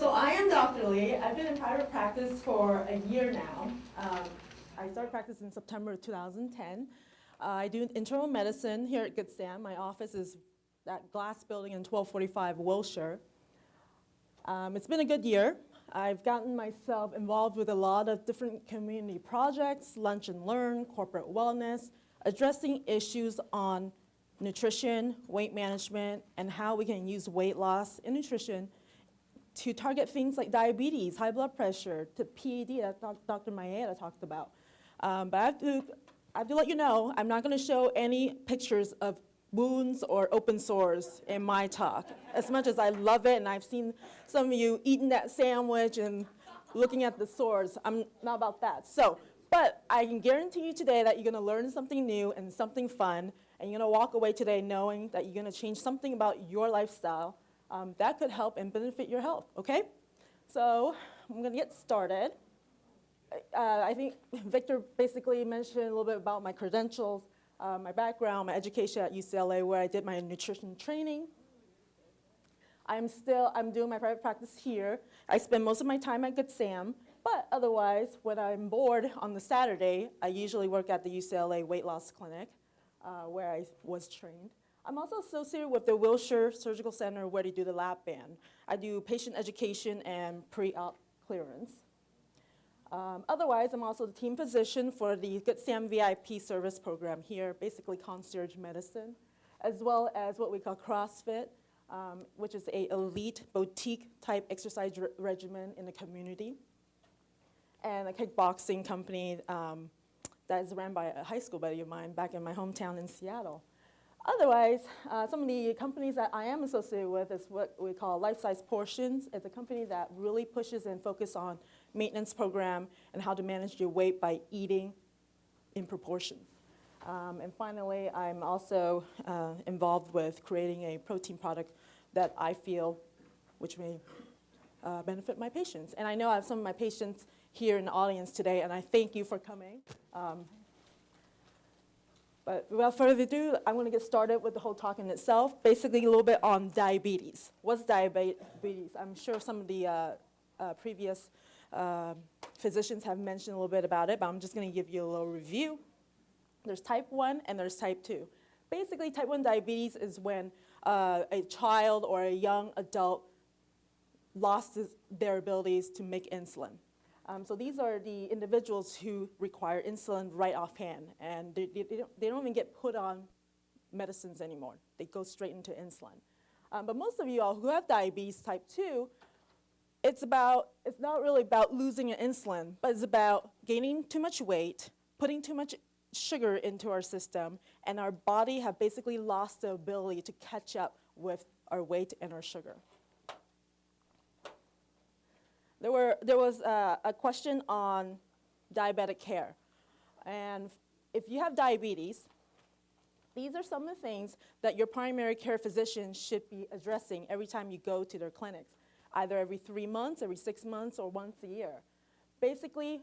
So I am Dr. Lee. I've been in private practice for a year now. I started practice in September 2010. I do internal medicine here at Good Sam. My office is that glass building in 1245 Wilshire. It's been a good year. I've gotten myself involved with a lot of different community projects, lunch and learn, corporate wellness, addressing issues on nutrition, weight management, and how we can use weight loss and nutrition to target things like diabetes, high blood pressure, to PAD that Dr. Maeda talked about. But I have to let you know, I'm not going to show any pictures of wounds or open sores in my talk. As much as I love it, and I've seen some of you eating that sandwich and looking at the sores, I'm not about that. But I can guarantee you today that you're going to learn something new and something fun, and you're going to walk away today knowing that you're going to change something about your lifestyle that could help and benefit your health, okay? So I'm going to get started. I think Victor basically mentioned a little bit about my credentials, my background, my education at UCLA, where I did my nutrition training. I'm doing my private practice here. I spend most of my time at Good Sam, but otherwise, when I'm bored on the Saturday, I usually work at the UCLA Weight Loss Clinic, where I was trained. I'm also associated with the Wilshire Surgical Center, where they do the lab band. I do patient education and pre-op clearance. Otherwise, I'm also the team physician for the Good Sam VIP service program here, basically concierge medicine, as well as what we call CrossFit, which is an elite boutique-type exercise regimen in the community, and a kickboxing company that is run by a high school buddy of mine back in my hometown in Seattle. Otherwise, some of the companies that I am associated with is what we call Life Size Portions. It's a company that really pushes and focuses on maintenance program and how to manage your weight by eating in proportions. And finally, I'm also involved with creating a protein product that I feel which may benefit my patients. And I know I have some of my patients here in the audience today, and I thank you for coming. But without further ado, I'm going to get started with the whole talk in itself, basically a little bit on diabetes. What's diabetes? I'm sure some of the previous physicians have mentioned a little bit about it, but I'm just going to give you a little review. There's type 1 and there's type 2. Basically, type 1 diabetes is when a child or a young adult lost their abilities to make insulin. So these are the individuals who require insulin right offhand, and they don't even get put on medicines anymore. They go straight into insulin. But most of you all who have diabetes type 2, it's not really about losing your insulin, but it's about gaining too much weight, putting too much sugar into our system, and our body have basically lost the ability to catch up with our weight and our sugar. There was a question on diabetic care. And if you have diabetes, these are some of the things that your primary care physician should be addressing every time you go to their clinics, either every 3 months, every 6 months, or once a year. Basically,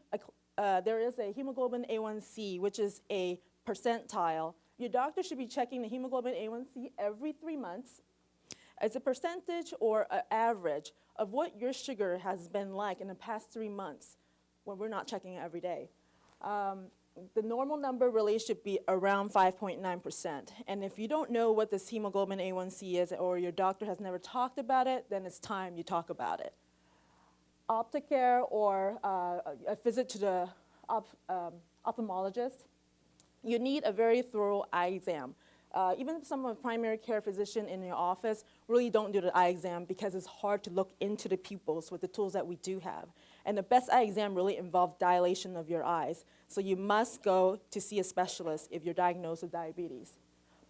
there is a hemoglobin A1C, which is a percentile. Your doctor should be checking the hemoglobin A1C every 3 months. It's a percentage or an average of what your sugar has been like in the past 3 months when we're not checking it every day. The normal number really should be around 5.9%. And if you don't know what this hemoglobin A1C is, or your doctor has never talked about it, then it's time you talk about it. Opticare or a visit to the ophthalmologist, you need a very thorough eye exam. Even some of the primary care physician in your office really don't do the eye exam because it's hard to look into the pupils with the tools that we do have. And the best eye exam really involves dilation of your eyes. So you must go to see a specialist if you're diagnosed with diabetes.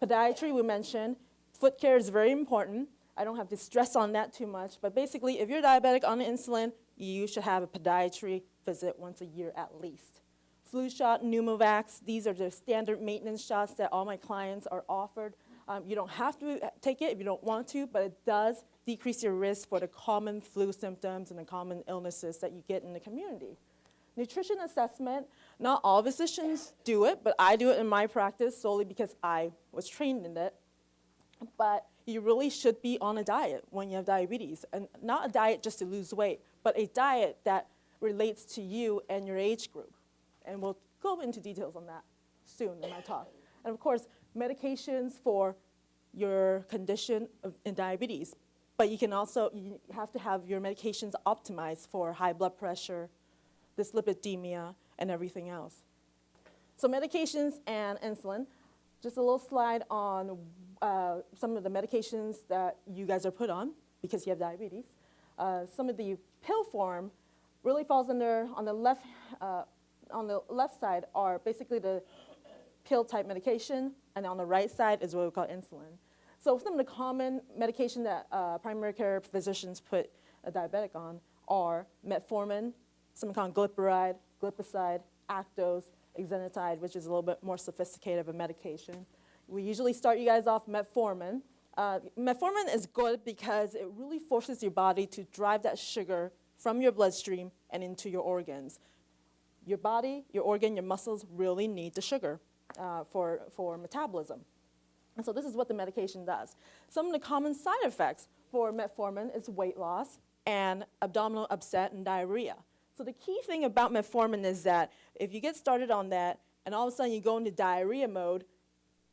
Podiatry, we mentioned. Foot care is very important. I don't have to stress on that too much. But basically, if you're diabetic on insulin, you should have a podiatry visit once a year at least. Flu shot, pneumovax, these are the standard maintenance shots that all my clients are offered. You don't have to take it if you don't want to, but it does decrease your risk for the common flu symptoms and the common illnesses that you get in the community. Nutrition assessment, not all physicians do it, but I do it in my practice solely because I was trained in it. But you really should be on a diet when you have diabetes. And not a diet just to lose weight, but a diet that relates to you and your age group. And we'll go into details on that soon in my talk. And of course, medications for your condition in diabetes. But you have to have your medications optimized for high blood pressure, dyslipidemia, and everything else. So medications and insulin. Just a little slide on some of the medications that you guys are put on because you have diabetes. Some of the pill form really falls under, on the left side are basically the pill type medication, and on the right side is what we call insulin. So some of the common medication that primary care physicians put a diabetic on are metformin, something called glyburide, glipizide, Actos, exenatide, which is a little bit more sophisticated of a medication. We usually start you guys off metformin. Metformin is good because it really forces your body to drive that sugar from your bloodstream and into your organs. Your body, your organ, your muscles really need the sugar for metabolism. And so this is what the medication does. Some of the common side effects for metformin is weight loss and abdominal upset and diarrhea. So the key thing about metformin is that if you get started on that and all of a sudden you go into diarrhea mode,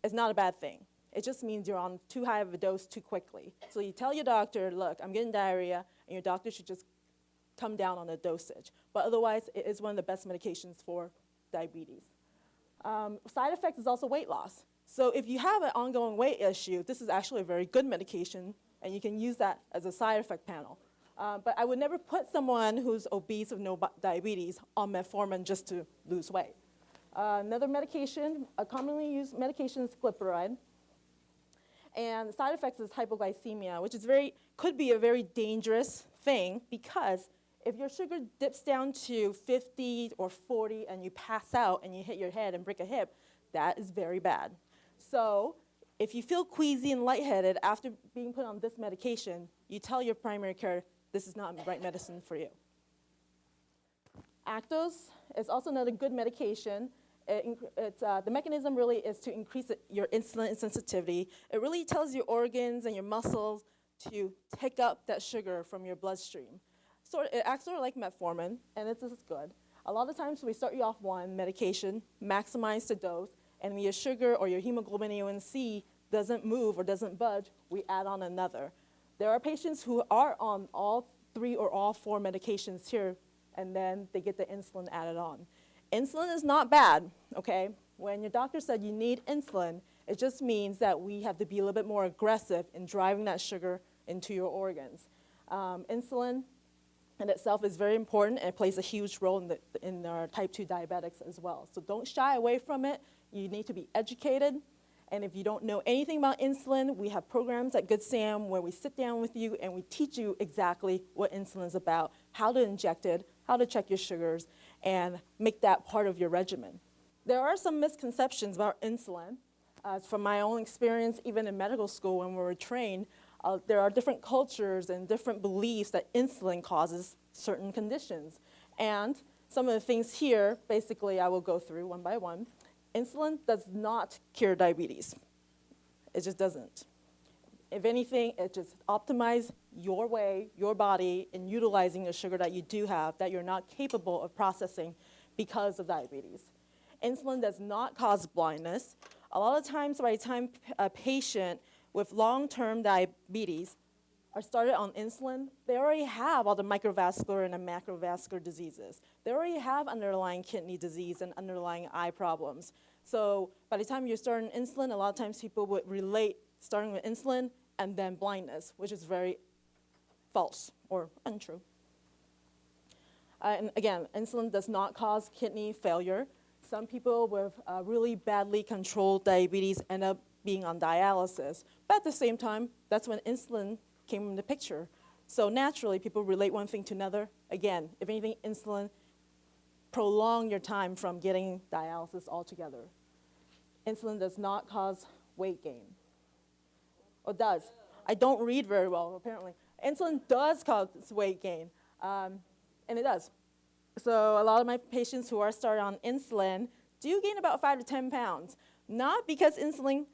it's not a bad thing. It just means you're on too high of a dose too quickly. So you tell your doctor, look, I'm getting diarrhea, and your doctor should just come down on the dosage. But otherwise, it is one of the best medications for diabetes. Side effects is also weight loss. So if you have an ongoing weight issue, this is actually a very good medication, and you can use that as a side effect panel. But I would never put someone who's obese with no diabetes on metformin just to lose weight. Another medication, a commonly used medication is glyburide. And the side effects is hypoglycemia, which is could be a very dangerous thing because if your sugar dips down to 50 or 40 and you pass out and you hit your head and break a hip, that is very bad. So if you feel queasy and lightheaded after being put on this medication, you tell your primary care, this is not the right medicine for you. Actos is also another good medication. The mechanism really is to increase your insulin sensitivity. It really tells your organs and your muscles to take up that sugar from your bloodstream. So it acts sort of like metformin, and this is good. A lot of times we start you off one medication, maximize the dose, and when your sugar or your hemoglobin A1C doesn't move or doesn't budge, we add on another. There are patients who are on all 3 or all 4 medications here, and then they get the insulin added on. Insulin is not bad, okay? When your doctor said you need insulin, it just means that we have to be a little bit more aggressive in driving that sugar into your organs. Insulin in itself is very important, and it plays a huge role in our type 2 diabetics as well. So don't shy away from it. You need to be educated. And if you don't know anything about insulin, we have programs at Good Sam where we sit down with you and we teach you exactly what insulin is about, how to inject it, how to check your sugars, and make that part of your regimen. There are some misconceptions about insulin. From my own experience, even in medical school when we were trained, there are different cultures and different beliefs that insulin causes certain conditions. And some of the things here, basically, I will go through one by one. Insulin does not cure diabetes. It just doesn't. If anything, it just optimizes your way, your body, in utilizing the sugar that you do have that you're not capable of processing because of diabetes. Insulin does not cause blindness. A lot of times, by the time a patient with long-term diabetes are started on insulin, they already have all the microvascular and the macrovascular diseases. They already have underlying kidney disease and underlying eye problems. So by the time you're starting insulin, a lot of times people would relate starting with insulin and then blindness, which is very false or untrue. And again, insulin does not cause kidney failure. Some people with really badly controlled diabetes end up being on dialysis. But at the same time, that's when insulin came in the picture. So naturally, people relate one thing to another. Again, if anything, insulin prolong your time from getting dialysis altogether. Insulin does not cause weight gain. Or does. I don't read very well, apparently. Insulin does cause weight gain, and it does. So a lot of my patients who are started on insulin do gain about 5 to 10 pounds. Not because insulin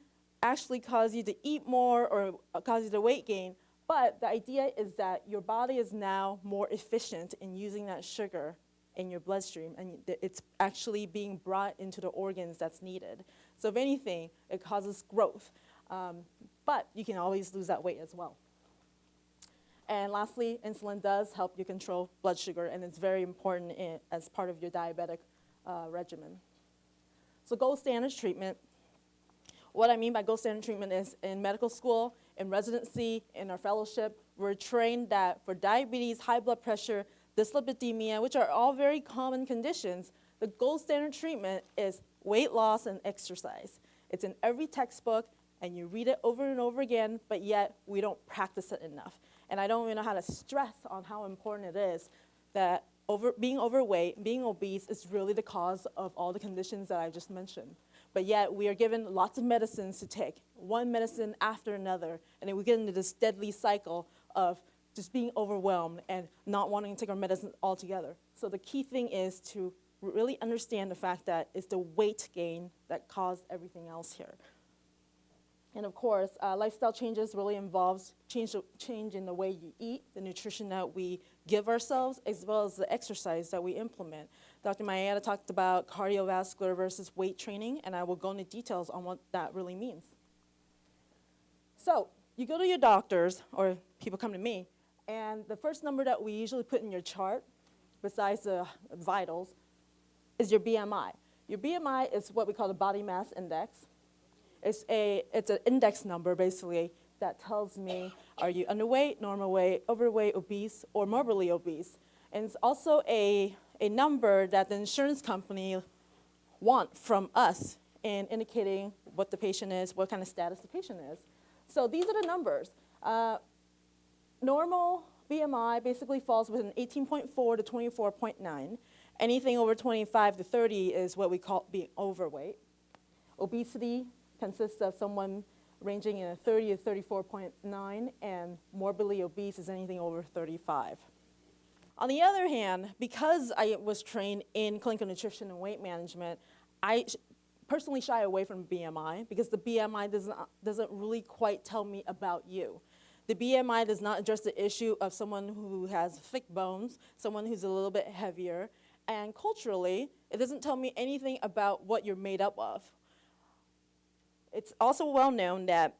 actually cause you to eat more or cause you to weight gain. But the idea is that your body is now more efficient in using that sugar in your bloodstream, and it's actually being brought into the organs that's needed. So if anything, it causes growth. But you can always lose that weight as well. And lastly, insulin does help you control blood sugar, and it's very important as part of your diabetic regimen. So gold standard treatment. What I mean by gold standard treatment is in medical school, in residency, in our fellowship, we're trained that for diabetes, high blood pressure, dyslipidemia, which are all very common conditions, the gold standard treatment is weight loss and exercise. It's in every textbook, and you read it over and over again, but yet we don't practice it enough. And I don't even know how to stress on how important it is that being overweight, being obese is really the cause of all the conditions that I just mentioned. But yet we are given lots of medicines to take, one medicine after another, and then we get into this deadly cycle of just being overwhelmed and not wanting to take our medicine altogether. So the key thing is to really understand the fact that it's the weight gain that caused everything else here. And of course, lifestyle changes really involves change in the way you eat, the nutrition that we give ourselves, as well as the exercise that we implement. Dr. Mayeda talked about cardiovascular versus weight training, and I will go into details on what that really means. So you go to your doctors, or people come to me, and the first number that we usually put in your chart, besides the vitals, is your BMI. Your BMI is what we call the body mass index. It's an index number, basically, that tells me, are you underweight, normal weight, overweight, obese, or morbidly obese? And it's also a number that the insurance company want from us in indicating what the patient is, what kind of status the patient is. So these are the numbers. Normal BMI basically falls within 18.4 to 24.9. Anything over 25 to 30 is what we call being overweight. Obesity consists of someone ranging in a 30 to 34.9, and morbidly obese is anything over 35. On the other hand, because I was trained in clinical nutrition and weight management, I personally shy away from BMI because the BMI doesn't really quite tell me about you. The BMI does not address the issue of someone who has thick bones, someone who's a little bit heavier, and culturally, it doesn't tell me anything about what you're made up of. It's also well known that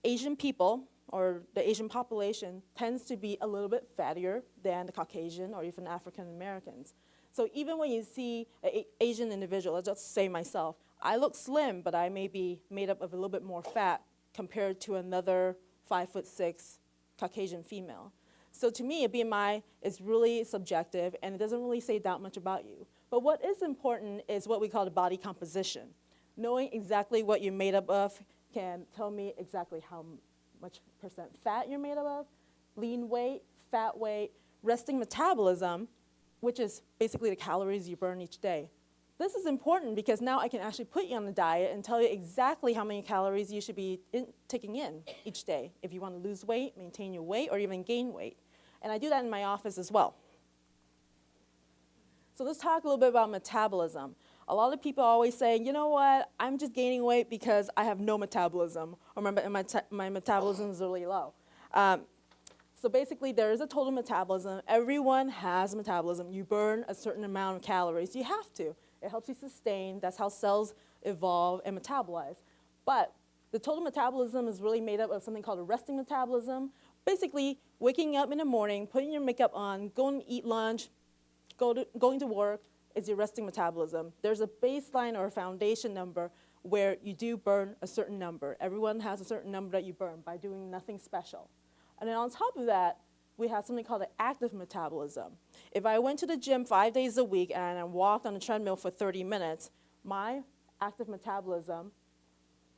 Asian people, or the Asian population, tends to be a little bit fattier than the Caucasian or even African Americans. So even when you see an Asian individual, let's just say myself, I look slim, but I may be made up of a little bit more fat compared to another 5'6" Caucasian female. So to me, a BMI is really subjective, and it doesn't really say that much about you. But what is important is what we call the body composition. Knowing exactly what you're made up of can tell me exactly how much percent fat you're made up of, lean weight, fat weight, resting metabolism, which is basically the calories you burn each day. This is important because now I can actually put you on a diet and tell you exactly how many calories you should be taking in each day if you want to lose weight, maintain your weight, or even gain weight. And I do that in my office as well. So let's talk a little bit about metabolism. A lot of people always say, you know what, I'm just gaining weight because I have no metabolism, or my metabolism is really low. So basically, there is a total metabolism. Everyone has metabolism. You burn a certain amount of calories. You have to. It helps you sustain. That's how cells evolve and metabolize. But the total metabolism is really made up of something called a resting metabolism. Basically, waking up in the morning, putting your makeup on, going to eat lunch, going to work, is your resting metabolism. There's a baseline or a foundation number where you do burn a certain number. Everyone has a certain number that you burn by doing nothing special. And then on top of that, we have something called an active metabolism. If I went to the gym 5 days a week and I walked on a treadmill for 30 minutes, my active metabolism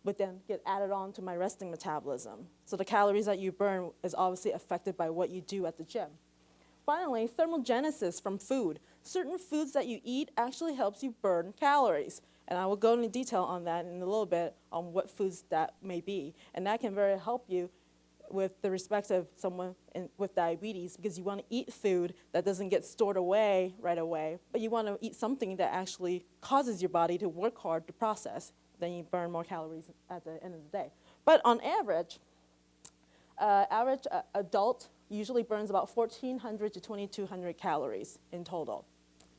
would then get added on to my resting metabolism. So the calories that you burn is obviously affected by what you do at the gym. Finally, thermogenesis from food. Certain foods that you eat actually helps you burn calories. And I will go into detail on that in a little bit on what foods that may be. And that can very help you with the respect of someone with diabetes, because you want to eat food that doesn't get stored away right away, but you want to eat something that actually causes your body to work hard to process then you burn more calories at the end of the day. But on average, adult usually burns about 1,400 to 2,200 calories in total.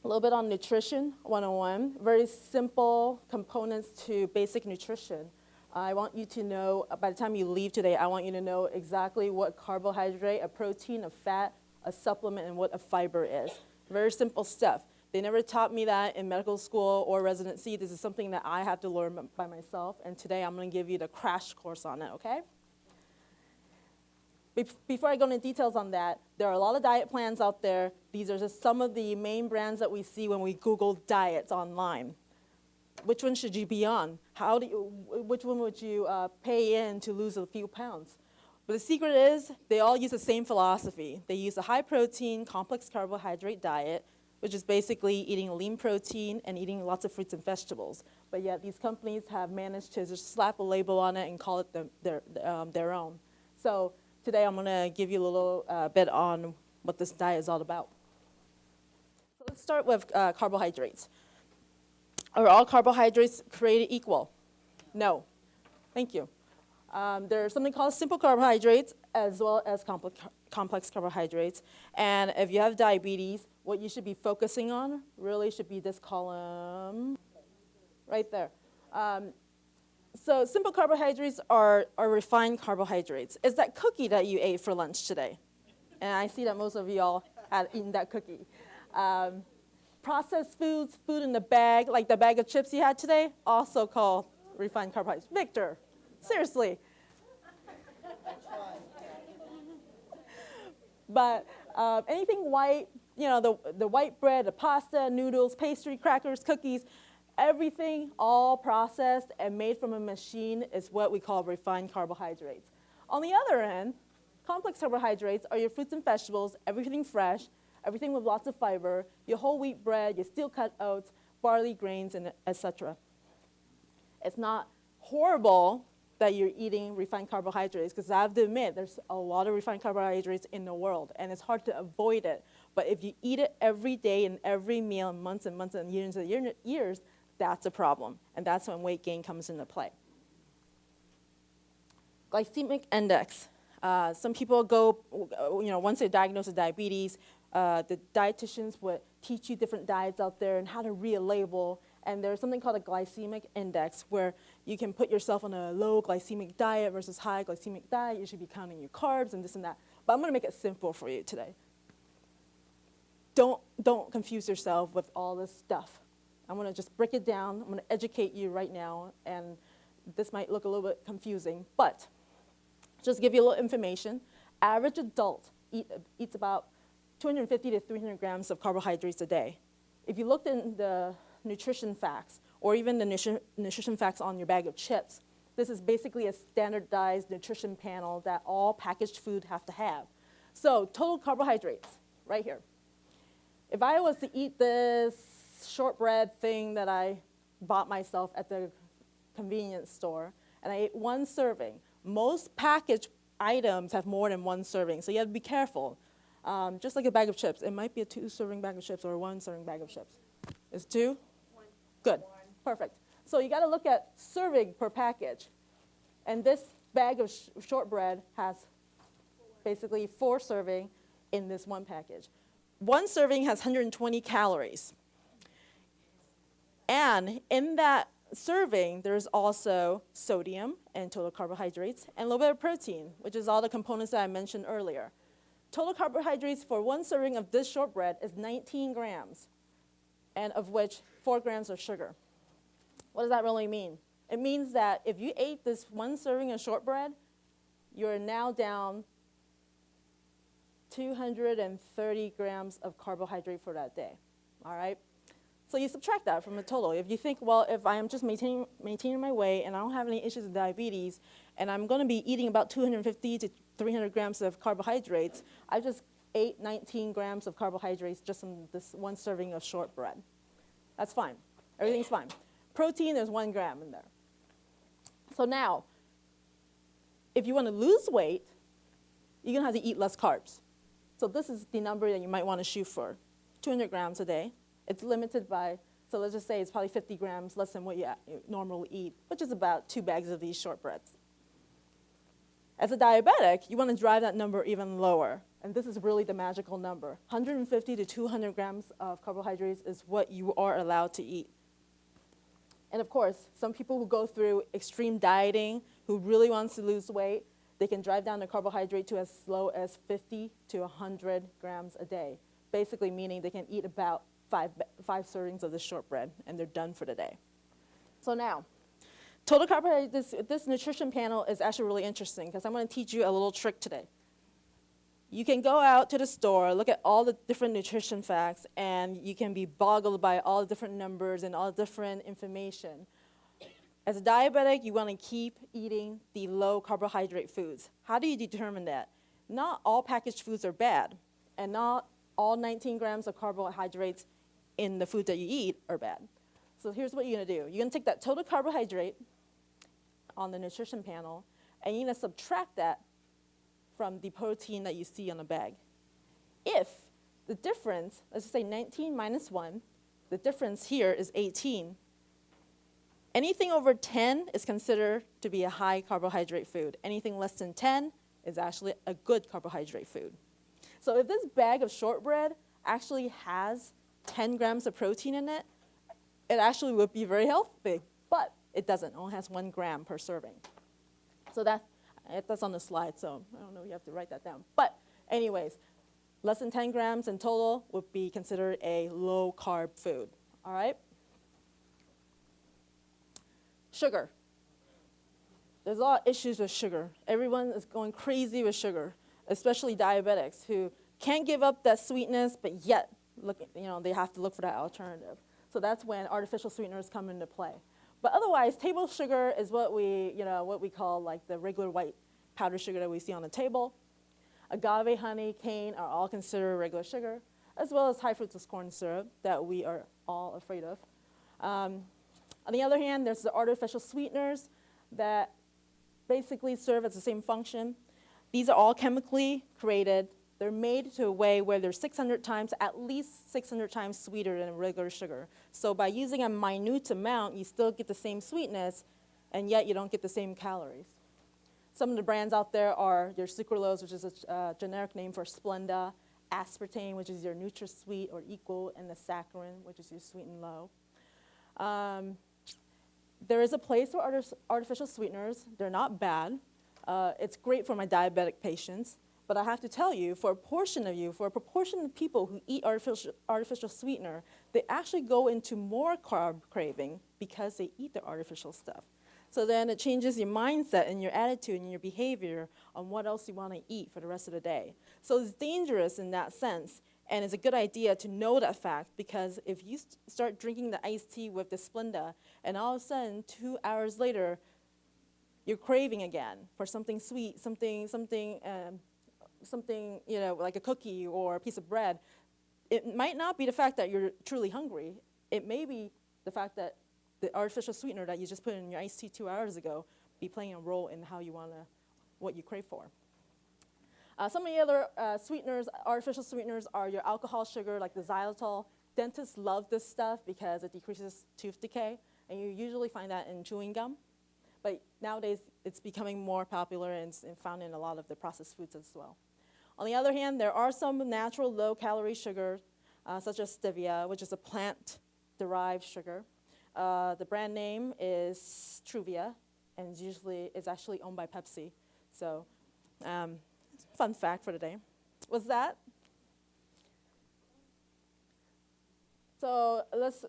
A little bit on nutrition 101, very simple components to basic nutrition. I want you to know, by the time you leave today, I want you to know exactly what carbohydrate, a protein, a fat, a supplement, and what a fiber is. Very simple stuff. They never taught me that in medical school or residency. This is something that I have to learn by myself, and today I'm going to give you the crash course on it, okay? Before I go into details on that, there are a lot of diet plans out there. These are just some of the main brands that we see when we Google diets online. Which one should you be on? Which one would you pay in to lose a few pounds? But the secret is they all use the same philosophy. They use a high-protein, complex carbohydrate diet, which is basically eating lean protein and eating lots of fruits and vegetables. But yet these companies have managed to just slap a label on it and call it their own. So today I'm going to give you a little bit on what this diet is all about. So let's start with carbohydrates. Are all carbohydrates created equal? No. Thank you. There's something called simple carbohydrates as well as complex carbohydrates. And if you have diabetes, what you should be focusing on really should be this column right there. So simple carbohydrates are refined carbohydrates. It's that cookie that you ate for lunch today. And I see that most of you all had eaten that cookie. Processed foods, food in the bag, like the bag of chips you had today, also called refined carbohydrates. Victor, seriously. But anything white, you know, the white bread, the pasta, noodles, pastry, crackers, cookies, everything all processed and made from a machine is what we call refined carbohydrates. On the other end, complex carbohydrates are your fruits and vegetables, everything fresh, everything with lots of fiber, your whole wheat bread, your steel-cut oats, barley grains, and etc. It's not horrible that you're eating refined carbohydrates, because I have to admit, there's a lot of refined carbohydrates in the world, and it's hard to avoid it. But if you eat it every day and every meal, months and months and years, that's a problem, and that's when weight gain comes into play. Glycemic index. Some people go, once they're diagnosed with diabetes, the dietitians would teach you different diets out there and how to read a label. And there's something called a glycemic index where you can put yourself on a low glycemic diet versus high glycemic diet. You should be counting your carbs and this and that. But I'm going to make it simple for you today. Don't confuse yourself with all this stuff. I'm going to just break it down. I'm going to educate you right now. And this might look a little bit confusing, but just give you a little information. Average adult eats about 250 to 300 grams of carbohydrates a day. If you looked in the nutrition facts, or even the nutrition facts on your bag of chips, this is basically a standardized nutrition panel that all packaged food have to have. So total carbohydrates, right here. If I was to eat this shortbread thing that I bought myself at the convenience store, and I ate one serving, most packaged items have more than one serving, so you have to be careful. Just like a bag of chips, it might be a 2-serving bag of chips or a 1-serving bag of chips. It's 2? 1. Good. 1. Perfect. So you got to look at serving per package. And this bag of shortbread has basically 4 serving in this one package. 1 serving has 120 calories. And in that serving, there's also sodium and total carbohydrates and a little bit of protein, which is all the components that I mentioned earlier. Total carbohydrates for 1 serving of this shortbread is 19 grams, and of which 4 grams are sugar. What does that really mean? It means that if you ate this 1 serving of shortbread, you're now down 230 grams of carbohydrate for that day, all right? So you subtract that from the total. If you think, well, if I am just maintaining my weight and I don't have any issues with diabetes, and I'm going to be eating about 250 to 300 grams of carbohydrates, I just ate 19 grams of carbohydrates just from this 1 serving of shortbread. That's fine. Everything's fine. Protein, there's 1 gram in there. So now, if you want to lose weight, you're going to have to eat less carbs. So this is the number that you might want to shoot for, 200 grams a day. It's limited by So let's just say it's probably 50 grams less than what you normally eat, which is about 2 bags of these shortbreads. As a diabetic, you want to drive that number even lower. And this is really the magical number. 150 to 200 grams of carbohydrates is what you are allowed to eat. And of course, some people who go through extreme dieting, who really wants to lose weight, they can drive down the carbohydrate to as low as 50 to 100 grams a day. Basically meaning they can eat about five servings of this shortbread, and they're done for the day. So now, total carbohydrates, this nutrition panel is actually really interesting because I'm going to teach you a little trick today. You can go out to the store, look at all the different nutrition facts, and you can be boggled by all the different numbers and all the different information. As a diabetic, you want to keep eating the low carbohydrate foods. How do you determine that? Not all packaged foods are bad, and not all 19 grams of carbohydrates in the food that you eat are bad. So here's what you're going to do. You're going to take that total carbohydrate on the nutrition panel, and you're going to subtract that from the protein that you see on the bag. If the difference, let's just say 19 minus 1, the difference here is 18, anything over 10 is considered to be a high carbohydrate food. Anything less than 10 is actually a good carbohydrate food. So if this bag of shortbread actually has 10 grams of protein in it, it actually would be very healthy, but it doesn't. It only has 1 gram per serving. So that's on the slide, so I don't know if you have to write that down. But anyways, less than 10 grams in total would be considered a low-carb food, all right? Sugar. There's a lot of issues with sugar. Everyone is going crazy with sugar, especially diabetics who can't give up that sweetness, but yet they have to look for that alternative. So that's when artificial sweeteners come into play. But otherwise, table sugar is what we call like the regular white powdered sugar that we see on the table. Agave, honey, cane are all considered regular sugar, as well as high fructose corn syrup that we are all afraid of. On the other hand, there's the artificial sweeteners that basically serve as the same function. These are all chemically created. They're made to a way where they're at least 600 times sweeter than regular sugar. So by using a minute amount, you still get the same sweetness, and yet you don't get the same calories. Some of the brands out there are your sucralose, which is a generic name for Splenda, aspartame, which is your NutraSweet or Equal, and the saccharin, which is your sweet and low. There is a place for artificial sweeteners. They're not bad. It's great for my diabetic patients. But I have to tell you, for a proportion of people who eat artificial sweetener, they actually go into more carb craving because they eat the artificial stuff. So then it changes your mindset and your attitude and your behavior on what else you want to eat for the rest of the day. So it's dangerous in that sense, and it's a good idea to know that fact, because if you start drinking the iced tea with the Splenda, and all of a sudden, 2 hours later, you're craving again for something sweet, something like a cookie or a piece of bread, it might not be the fact that you're truly hungry. It may be the fact that the artificial sweetener that you just put in your iced tea 2 hours ago be playing a role in what you crave for. Some of the other artificial sweeteners are your alcohol sugar, like the xylitol. Dentists love this stuff because it decreases tooth decay, and you usually find that in chewing gum. But nowadays, it's becoming more popular and found in a lot of the processed foods as well. On the other hand, there are some natural low-calorie sugars, such as stevia, which is a plant-derived sugar. The brand name is Truvia, and it's actually owned by Pepsi. So, fun fact for today. What's that? So let's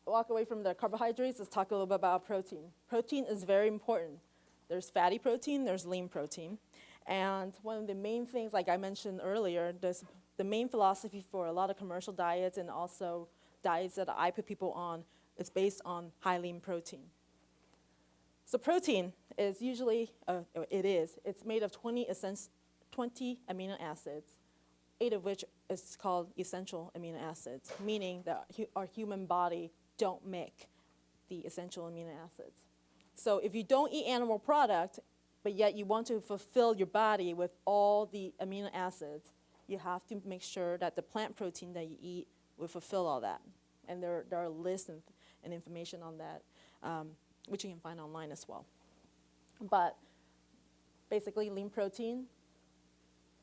walk away from the carbohydrates. Let's talk a little bit about protein. Protein is very important. There's fatty protein, there's lean protein. And one of the main things, like I mentioned earlier, the main philosophy for a lot of commercial diets and also diets that I put people on is based on high lean protein. So protein is usually, it's made of 20 amino acids, 8 of which is called essential amino acids, meaning that our human body don't make the essential amino acids. So if you don't eat animal product, but yet you want to fulfill your body with all the amino acids, you have to make sure that the plant protein that you eat will fulfill all that. And there are lists and information on that, which you can find online as well. But basically, lean protein,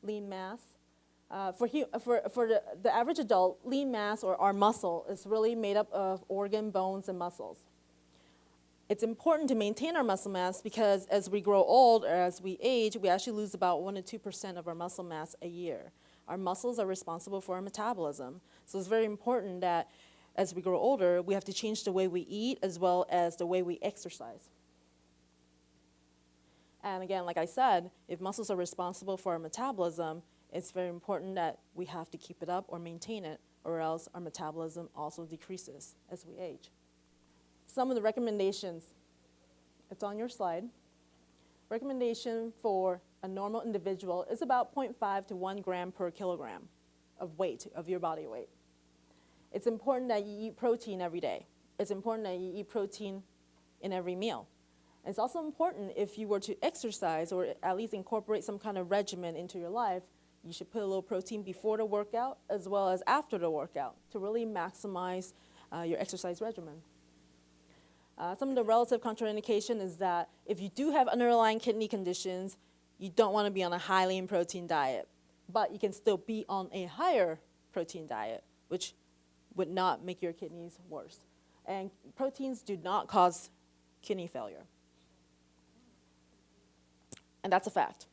lean mass. For the average adult, lean mass, or our muscle, is really made up of organ, bones, and muscles. It's important to maintain our muscle mass because as we grow old or as we age, we actually lose about 1% to 2% of our muscle mass a year. Our muscles are responsible for our metabolism. So it's very important that as we grow older, we have to change the way we eat as well as the way we exercise. And again, like I said, if muscles are responsible for our metabolism, it's very important that we have to keep it up or maintain it, or else our metabolism also decreases as we age. Some of the recommendations, it's on your slide. Recommendation for a normal individual is about 0.5 to 1 gram per kilogram of weight, of your body weight. It's important that you eat protein every day. It's important that you eat protein in every meal. It's also important if you were to exercise or at least incorporate some kind of regimen into your life, you should put a little protein before the workout as well as after the workout to really maximize your exercise regimen. Some of the relative contraindication is that if you do have underlying kidney conditions, you don't want to be on a high lean protein diet, but you can still be on a higher protein diet, which would not make your kidneys worse. And proteins do not cause kidney failure. And that's a fact.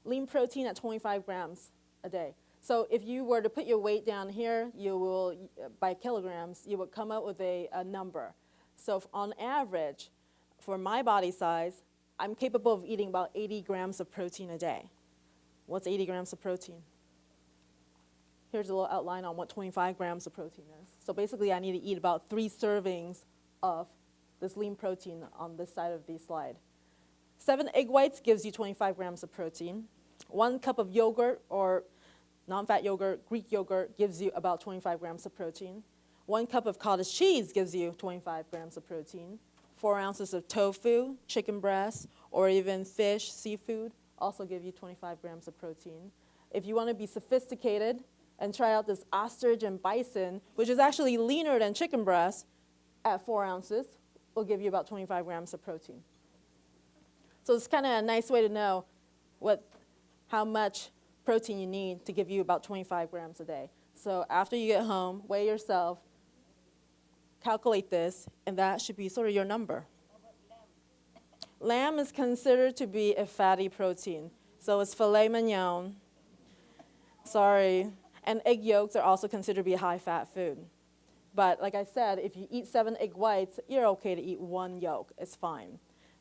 Lean protein at 25 grams a day. So if you were to put your weight down here, you will, by kilograms, you would come up with a number. So on average, for my body size, I'm capable of eating about 80 grams of protein a day. What's 80 grams of protein? Here's a little outline on what 25 grams of protein is. So basically, I need to eat about 3 servings of this lean protein on this side of the slide. 7 egg whites gives you 25 grams of protein. 1 cup of yogurt or non-fat yogurt, Greek yogurt, gives you about 25 grams of protein. 1 cup of cottage cheese gives you 25 grams of protein. 4 ounces of tofu, chicken breast, or even fish, seafood, also give you 25 grams of protein. If you want to be sophisticated and try out this ostrich and bison, which is actually leaner than chicken breast, at 4 ounces, will give you about 25 grams of protein. So it's kind of a nice way to know how much protein you need to give you about 25 grams a day. So after you get home, weigh yourself, calculate this, and that should be sort of your number. Lamb is considered to be a fatty protein. So it's filet mignon. Sorry. And egg yolks are also considered to be a high-fat food. But like I said, if you eat 7 egg whites, you're okay to eat 1 yolk. It's fine.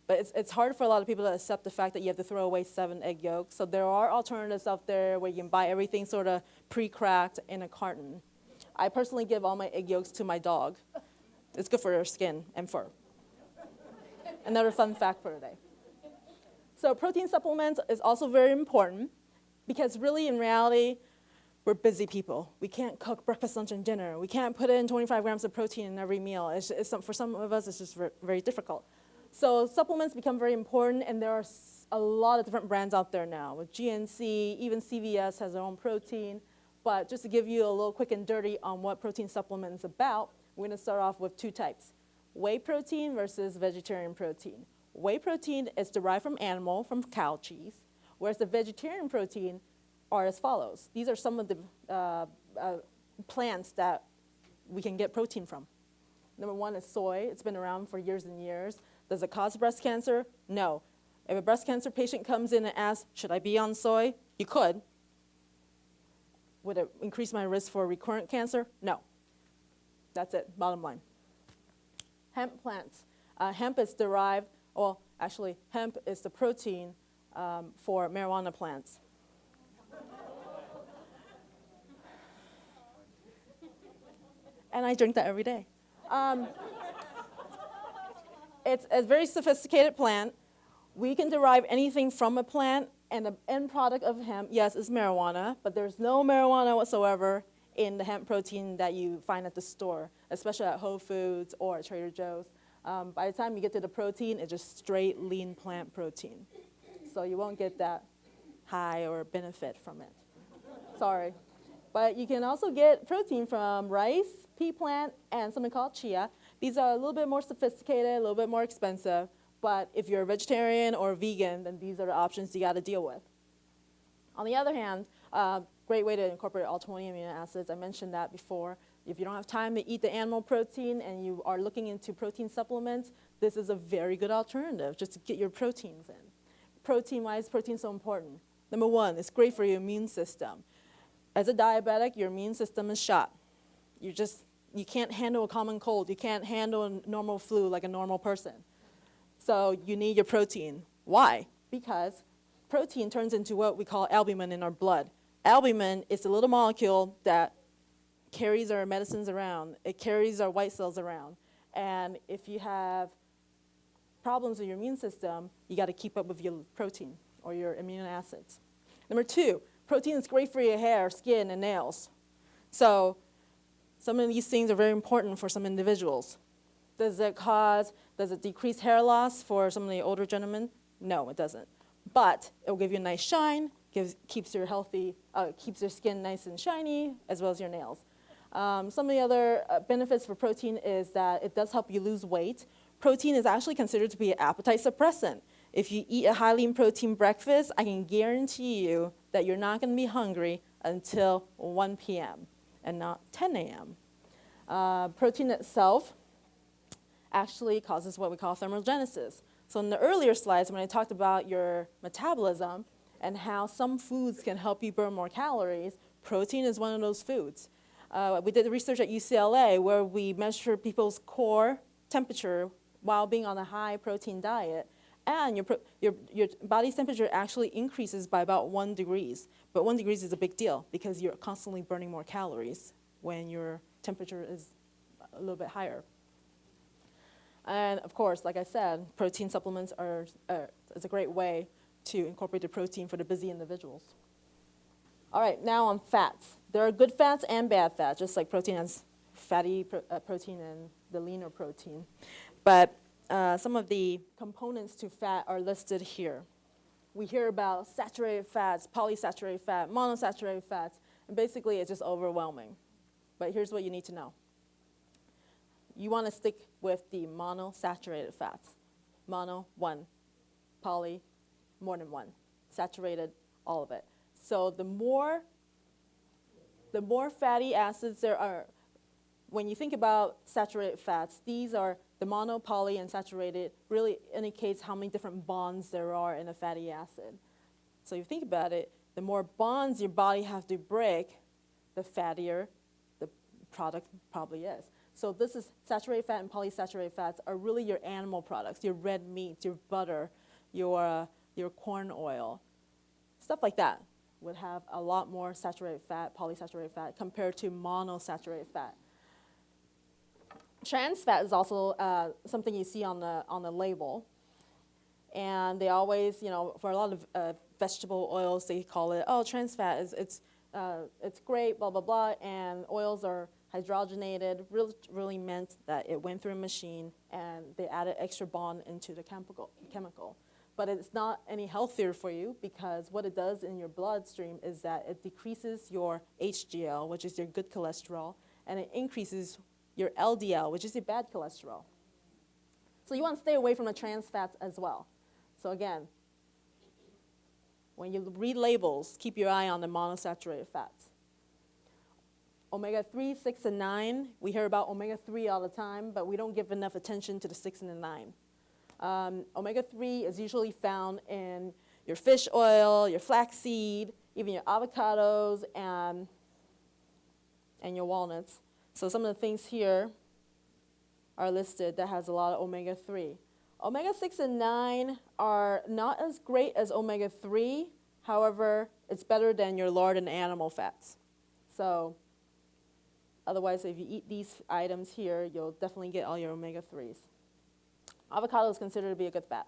But it's hard for a lot of people to accept the fact that you have to throw away 7 egg yolks. So there are alternatives out there where you can buy everything sort of pre-cracked in a carton. I personally give all my egg yolks to my dog. It's good for their skin and fur. Another fun fact for today. So protein supplements is also very important because really in reality, we're busy people. We can't cook breakfast, lunch, and dinner. We can't put in 25 grams of protein in every meal. For some of us, it's just very difficult. So supplements become very important, and there are a lot of different brands out there now. With GNC, even CVS has their own protein. But just to give you a little quick and dirty on what protein supplement is about, we're going to start off with 2 types. Whey protein versus vegetarian protein. Whey protein is derived from cow cheese, whereas the vegetarian protein are as follows. These are some of the plants that we can get protein from. Number 1 is soy. It's been around for years and years. Does it cause breast cancer? No. If a breast cancer patient comes in and asks, should I be on soy? You could. Would it increase my risk for recurrent cancer? No. That's it, bottom line. Hemp plants. Hemp is derived, hemp is the protein for marijuana plants. And I drink that every day. It's a very sophisticated plant. We can derive anything from a plant, and the end product of hemp, yes, is marijuana, but there's no marijuana whatsoever in the hemp protein that you find at the store, especially at Whole Foods or at Trader Joe's. By the time you get to the protein, it's just straight lean plant protein. So you won't get that high or benefit from it. Sorry. But you can also get protein from rice, pea plant, and something called chia. These are a little bit more sophisticated, a little bit more expensive. But if you're a vegetarian or a vegan, then these are the options you got to deal with. On the other hand, great way to incorporate all 20 amino acids. I mentioned that before. If you don't have time to eat the animal protein and you are looking into protein supplements, this is a very good alternative just to get your proteins in. Protein-wise, protein is so important. Number one, it's great for your immune system. As a diabetic, your immune system is shot. You can't handle a common cold. You can't handle a normal flu like a normal person. So you need your protein. Why? Because protein turns into what we call albumin in our blood. Albumin is a little molecule that carries our medicines around. It carries our white cells around. And if you have problems with your immune system, you got to keep up with your protein or your amino acids. Number two, protein is great for your hair, skin, and nails. So some of these things are very important for some individuals. Does it decrease hair loss for some of the older gentlemen? No, it doesn't. But it will give you a nice shine, keeps your skin nice and shiny, as well as your nails. Some of the other benefits for protein is that it does help you lose weight. Protein is actually considered to be an appetite suppressant. If you eat a highly in protein breakfast, I can guarantee you that you're not going to be hungry until 1 p.m. and not 10 a.m. Protein itself actually causes what we call thermogenesis. So in the earlier slides, when I talked about your metabolism and how some foods can help you burn more calories, protein is one of those foods. We did research at UCLA where we measured people's core temperature while being on a high protein diet, and your body's temperature actually increases by about 1 degree. But 1 degree is a big deal because you're constantly burning more calories when your temperature is a little bit higher. And of course, like I said, protein supplements is a great way to incorporate the protein for the busy individuals. All right, now on fats. There are good fats and bad fats, just like protein has fatty protein and the leaner protein. But some of the components to fat are listed here. We hear about saturated fats, polysaturated fat, monosaturated fats, and basically it's just overwhelming. But here's what you need to know. You want to stick with the monosaturated fats. Mono, one. Poly, more than one. Saturated, all of it. So the more fatty acids there are, when you think about saturated fats, these are the mono, poly, and saturated really indicates how many different bonds there are in a fatty acid. So if you think about it, the more bonds your body has to break, the fattier the product probably is. So this is saturated fat and polysaturated fats are really your animal products, your red meat, your butter, your corn oil, stuff like that would have a lot more saturated fat, polysaturated fat, compared to monosaturated fat. Trans fat is also something you see on the label. And they always, for a lot of vegetable oils, they call it, oh, trans fat, it's great, blah, blah, blah, and oils are hydrogenated, really meant that it went through a machine and they added extra bond into the chemical. But it's not any healthier for you because what it does in your bloodstream is that it decreases your HDL, which is your good cholesterol, and it increases your LDL, which is your bad cholesterol. So you want to stay away from the trans fats as well. So again, when you read labels, keep your eye on the monosaturated fats. Omega-3, 6, and 9, we hear about omega-3 all the time, but we don't give enough attention to the 6 and the 9. Omega-3 is usually found in your fish oil, your flaxseed, even your avocados, and your walnuts. So some of the things here are listed that has a lot of omega-3. Omega-6 and 9 are not as great as omega-3. However, it's better than your lard and animal fats. So otherwise, if you eat these items here, you'll definitely get all your omega-3s. Avocado is considered to be a good fat.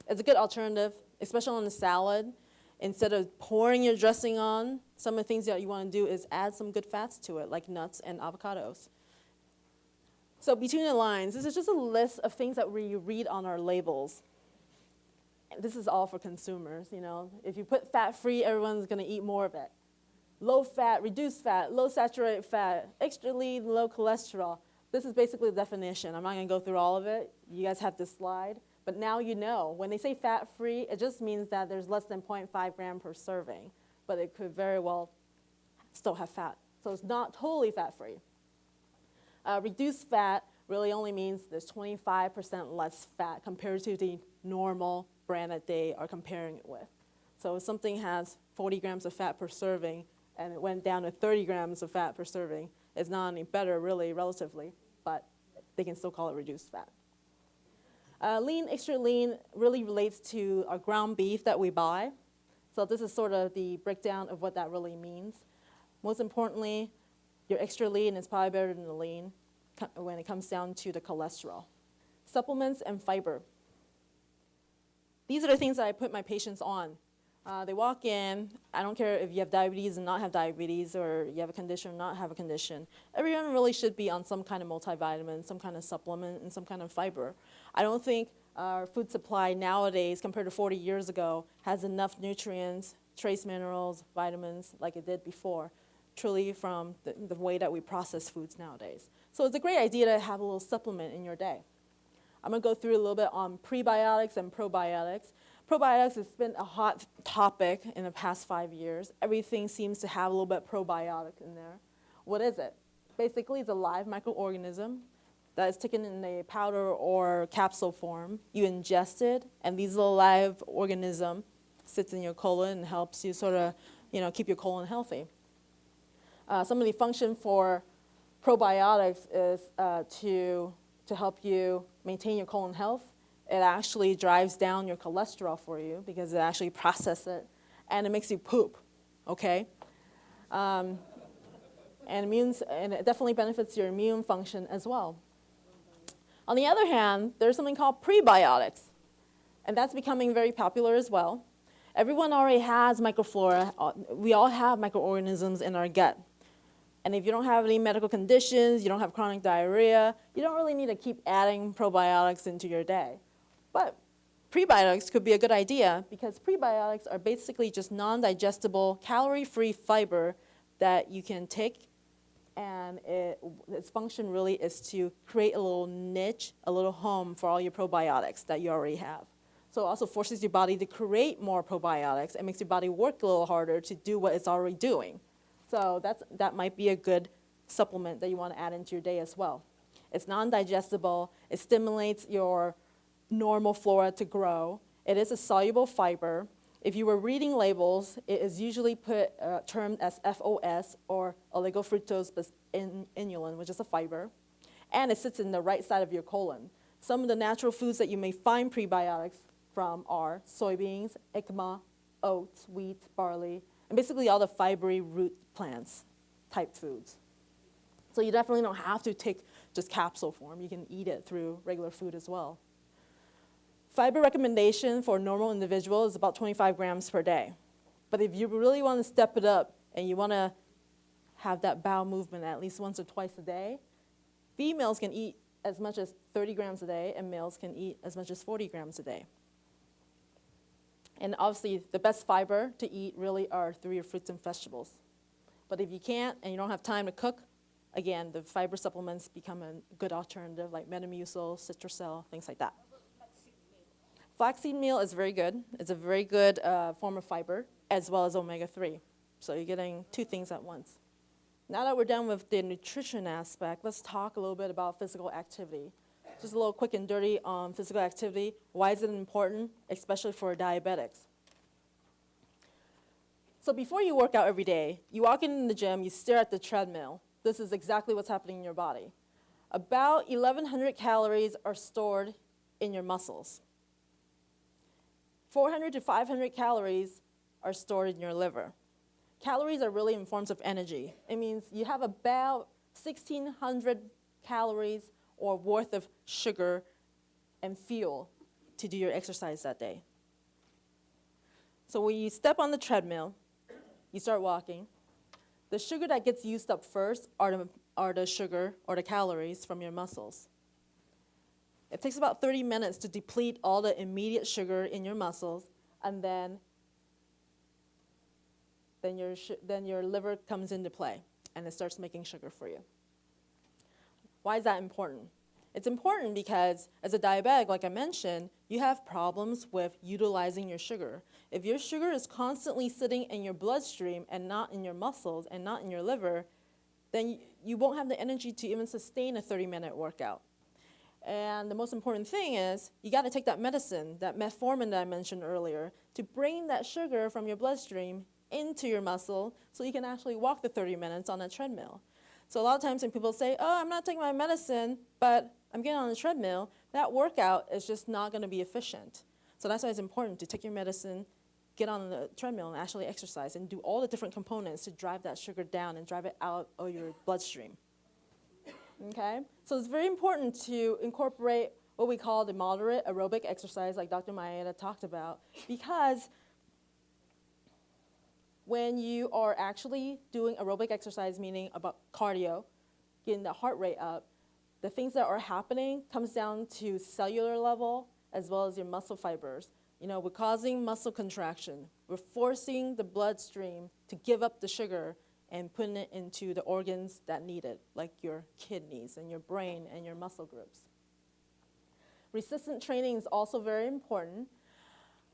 It's a good alternative, especially on a salad. Instead of pouring your dressing on, some of the things that you want to do is add some good fats to it, like nuts and avocados. So between the lines, this is just a list of things that we read on our labels. This is all for consumers, you know. If you put fat-free, everyone's going to eat more of it. Low fat, reduced fat, low saturated fat, extra lean, low cholesterol. This is basically the definition. I'm not going to go through all of it. You guys have this slide. But now you know. When they say fat-free, it just means that there's less than 0.5 gram per serving. But it could very well still have fat. So it's not totally fat-free. Reduced fat really only means there's 25% less fat compared to the normal brand that they are comparing it with. So if something has 40 grams of fat per serving and it went down to 30 grams of fat per serving, it's not any better really relatively, but they can still call it reduced fat. Lean, extra lean really relates to our ground beef that we buy. So this is sort of the breakdown of what that really means. Most importantly, your extra lean is probably better than the lean when it comes down to the cholesterol. Supplements and fiber. These are the things that I put my patients on. They walk in, I don't care if you have diabetes and not have diabetes, or you have a condition or not have a condition. Everyone really should be on some kind of multivitamin, some kind of supplement, and some kind of fiber. I don't think our food supply nowadays, compared to 40 years ago, has enough nutrients, trace minerals, vitamins, like it did before, truly from the way that we process foods nowadays. So it's a great idea to have a little supplement in your day. I'm going to go through a little bit on prebiotics and probiotics. Probiotics has been a hot topic in the past 5 years. Everything seems to have a little bit probiotic in there. What is it? Basically, it's a live microorganism that is taken in a powder or capsule form. You ingest it, and these little live organism sits in your colon and helps you sort of, keep your colon healthy. Some of the function for probiotics is to help you maintain your colon health. It actually drives down your cholesterol for you because it actually processes it, and it makes you poop, okay? And it definitely benefits your immune function as well. On the other hand, there's something called prebiotics, and that's becoming very popular as well. Everyone already has microflora. We all have microorganisms in our gut. And if you don't have any medical conditions, you don't have chronic diarrhea, you don't really need to keep adding probiotics into your day. But prebiotics could be a good idea because prebiotics are basically just non-digestible, calorie-free fiber that you can take, and its function really is to create a little niche, a little home for all your probiotics that you already have. So it also forces your body to create more probiotics and makes your body work a little harder to do what it's already doing. So that might be a good supplement that you want to add into your day as well. It's non-digestible. It stimulates your normal flora to grow. It is a soluble fiber. If you were reading labels, it is usually termed as FOS, or oligofructose inulin, which is a fiber. And it sits in the right side of your colon. Some of the natural foods that you may find prebiotics from are soybeans, jicama, oats, wheat, barley, and basically all the fibery root plants type foods. So you definitely don't have to take just capsule form. You can eat it through regular food as well. Fiber recommendation for a normal individual is about 25 grams per day. But if you really want to step it up and you want to have that bowel movement at least once or twice a day, females can eat as much as 30 grams a day and males can eat as much as 40 grams a day. And obviously, the best fiber to eat really are through your fruits and vegetables. But if you can't and you don't have time to cook, again, the fiber supplements become a good alternative, like Metamucil, Citracel, things like that. Flaxseed meal is very good. It's a very good form of fiber, as well as omega-3. So you're getting two things at once. Now that we're done with the nutrition aspect, let's talk a little bit about physical activity. Just a little quick and dirty on physical activity. Why is it important, especially for diabetics? So before you work out every day, you walk in the gym, you stare at the treadmill. This is exactly what's happening in your body. About 1,100 calories are stored in your muscles. 400 to 500 calories are stored in your liver. Calories are really in forms of energy. It means you have about 1,600 calories or worth of sugar and fuel to do your exercise that day. So when you step on the treadmill, you start walking, the sugar that gets used up first are the sugar or the calories from your muscles. It takes about 30 minutes to deplete all the immediate sugar in your muscles, and then your liver comes into play, and it starts making sugar for you. Why is that important? It's important because as a diabetic, like I mentioned, you have problems with utilizing your sugar. If your sugar is constantly sitting in your bloodstream and not in your muscles and not in your liver, then you won't have the energy to even sustain a 30-minute workout. And the most important thing is you got to take that medicine, that metformin that I mentioned earlier, to bring that sugar from your bloodstream into your muscle so you can actually walk the 30 minutes on a treadmill. So a lot of times when people say, oh, I'm not taking my medicine, but I'm getting on the treadmill, that workout is just not going to be efficient. So that's why it's important to take your medicine, get on the treadmill, and actually exercise and do all the different components to drive that sugar down and drive it out of your bloodstream. Okay? So it's very important to incorporate what we call the moderate aerobic exercise, like Dr. Maeda talked about, because when you are actually doing aerobic exercise, meaning about cardio, getting the heart rate up, the things that are happening comes down to cellular level as well as your muscle fibers. You know, we're causing muscle contraction. We're forcing the bloodstream to give up the sugar and putting it into the organs that need it, like your kidneys and your brain and your muscle groups. Resistant training is also very important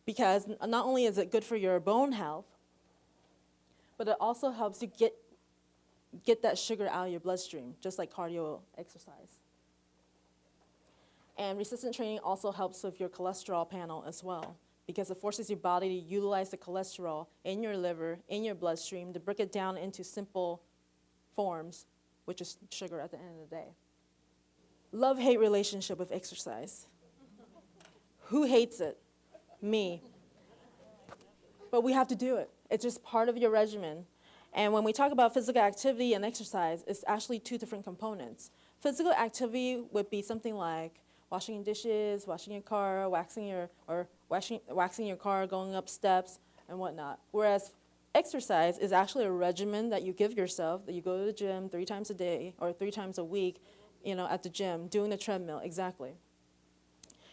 because not only is it good for your bone health, but it also helps you get that sugar out of your bloodstream, just like cardio exercise. And resistant training also helps with your cholesterol panel as well, because it forces your body to utilize the cholesterol in your liver, in your bloodstream, to break it down into simple forms, which is sugar at the end of the day. Love-hate relationship with exercise. Who hates it? Me. But we have to do it. It's just part of your regimen. And when we talk about physical activity and exercise, it's actually two different components. Physical activity would be something like washing dishes, washing your car, waxing your car, going up steps, and whatnot. Whereas exercise is actually a regimen that you give yourself, that you go to the gym 3 times a day or 3 times a week, at the gym, doing the treadmill, exactly.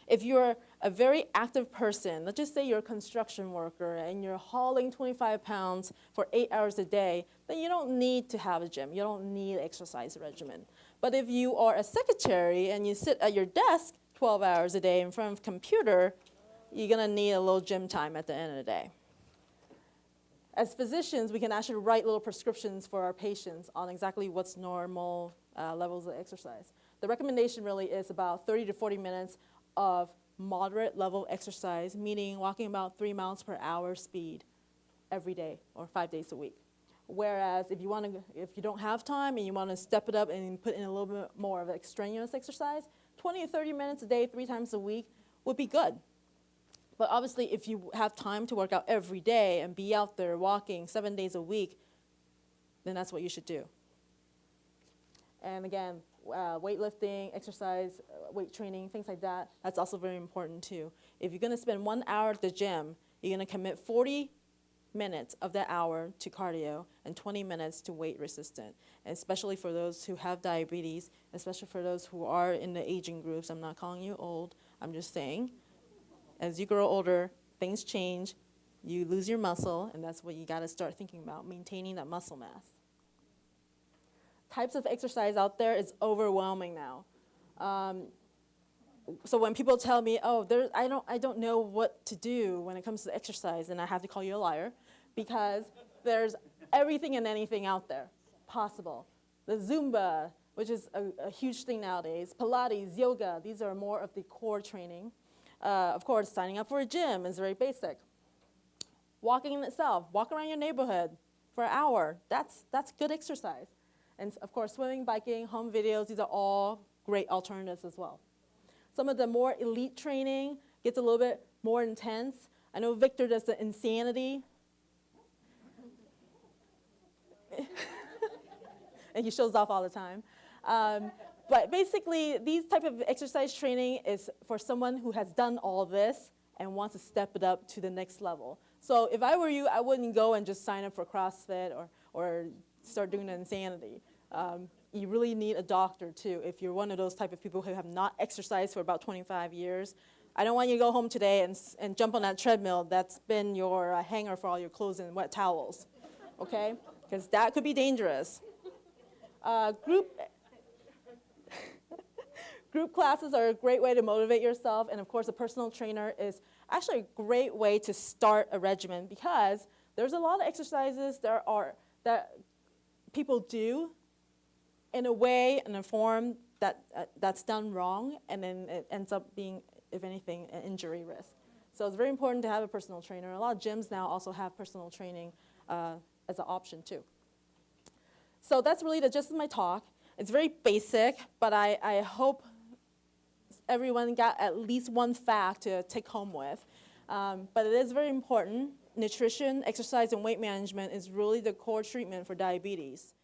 If you're a very active person, let's just say you're a construction worker and you're hauling 25 pounds for 8 hours a day, then you don't need to have a gym. You don't need an exercise regimen. But if you are a secretary and you sit at your desk 12 hours a day in front of a computer, you're going to need a little gym time at the end of the day. As physicians, we can actually write little prescriptions for our patients on exactly what's normal levels of exercise. The recommendation really is about 30 to 40 minutes of moderate level exercise, meaning walking about 3 miles per hour speed every day or 5 days a week. Whereas if you don't have time and you want to step it up and put in a little bit more of extraneous exercise, 20 to 30 minutes a day, 3 times a week would be good. But obviously, if you have time to work out every day and be out there walking 7 days a week, then that's what you should do. And again, weightlifting, exercise, weight training, things like that, that's also very important too. If you're going to spend 1 hour at the gym, you're going to commit 40 minutes of that hour to cardio and 20 minutes to weight resistant, and especially for those who have diabetes, especially for those who are in the aging groups. I'm not calling you old. I'm just saying, as you grow older, things change. You lose your muscle, and that's what you got to start thinking about, maintaining that muscle mass. Types of exercise out there is overwhelming now. So when people tell me, oh, I don't know what to do when it comes to exercise, and I have to call you a liar, because there's everything and anything out there possible. The Zumba, which is a huge thing nowadays, Pilates, yoga, these are more of the core training. Of course, signing up for a gym is very basic. Walking in itself, walk around your neighborhood for an hour, that's good exercise. And of course, swimming, biking, home videos, these are all great alternatives as well. Some of the more elite training gets a little bit more intense. I know Victor does the insanity. And he shows off all the time. But basically, these type of exercise training is for someone who has done all this and wants to step it up to the next level. So if I were you, I wouldn't go and just sign up for CrossFit or start doing the insanity. you really need a doctor too if you're one of those type of people who have not exercised for about 25 years. I don't want you to go home today and jump on that treadmill that's been your hanger for all your clothes and wet towels, okay? Because that could be dangerous. Group classes are a great way to motivate yourself, and of course a personal trainer is actually a great way to start a regimen because there's a lot of exercises that people do in a way, in a form that's done wrong, and then it ends up being, if anything, an injury risk. So it's very important to have a personal trainer. A lot of gyms now also have personal training as an option too. So that's really the gist of my talk. It's very basic, but I hope everyone got at least one fact to take home with. But it is very important. Nutrition, exercise, and weight management is really the core treatment for diabetes.